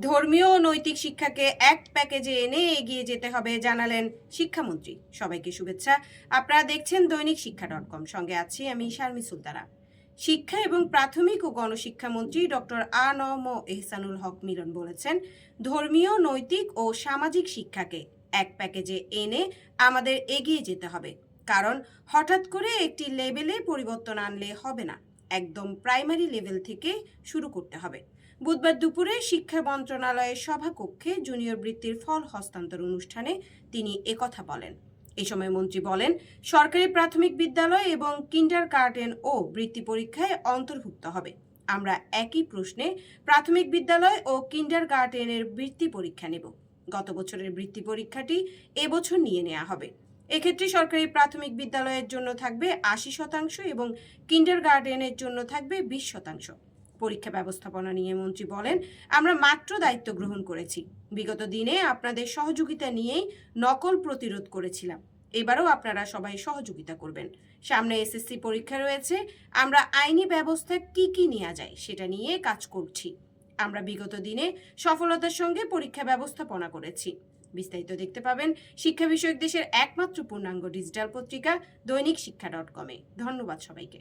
ধর্মীয় ও নৈতিক শিক্ষাকে এক প্যাকেজে এনে এগিয়ে যেতে হবে জানালেন শিক্ষামন্ত্রী। সবাইকে শুভেচ্ছা। আপনারা দেখছেন দৈনিক শিক্ষা.com, সঙ্গে আছি আমি শারমি সুলতানা। শিক্ষা এবং প্রাথমিক ও গণশিক্ষামন্ত্রী ডক্টর আ.ন.ম এহসানুল হক মিলন বলেছেন, ধর্মীয়, নৈতিক ও সামাজিক শিক্ষাকে এক প্যাকেজে এনে আমাদের এগিয়ে যেতে হবে। কারণ হঠাৎ করে একটি লেভেলে পরিবর্তন আনলে হবে না, একদম প্রাইমারি লেভেল থেকে শুরু করতে হবে। বুধবার দুপুরে শিক্ষা মন্ত্রণালয়ের সভাকক্ষে জুনিয়র বৃত্তির ফল হস্তান্তর অনুষ্ঠানে তিনি একথা বলেন। এই সময় মন্ত্রী বলেন, সরকারি প্রাথমিক বিদ্যালয় এবং কিন্ডারগার্টেন ও বৃত্তি পরীক্ষায় অন্তর্ভুক্ত হবে। আমরা একই প্রশ্নে প্রাথমিক বিদ্যালয় ও কিন্ডারগার্টেনের বৃত্তি পরীক্ষা নেব। গত বছরের বৃত্তি পরীক্ষাটি এবছর নিয়ে নেওয়া হবে। এক্ষেত্রে সরকারি প্রাথমিক বিদ্যালয়ের জন্য থাকবে 80% এবং কিন্ডারগার্টেনের জন্য থাকবে 20%। পরীক্ষা ব্যবস্থাপনা নিয়ে মন্ত্রী বলেন, আমরা মাত্র দায়িত্ব গ্রহণ করেছি। বিগত দিনে আপনাদের সহযোগিতা নিয়েই নকল প্রতিরোধ করেছিলাম। এবারও আপনারা সবাই সহযোগিতা করবেন। সামনে এসএসসি পরীক্ষা রয়েছে, আমরা আইনি ব্যবস্থা কি নেওয়া যায় সেটা নিয়ে কাজ করছি। আমরা বিগত দিনে সফলতার সঙ্গে পরীক্ষা ব্যবস্থাপনা করেছি। বিস্তারিত দেখতে পাবেন শিক্ষা বিষয়ক দেশের একমাত্র পূর্ণাঙ্গ ডিজিটাল পত্রিকা দৈনিক শিক্ষা.com-এ। ধন্যবাদ সবাইকে।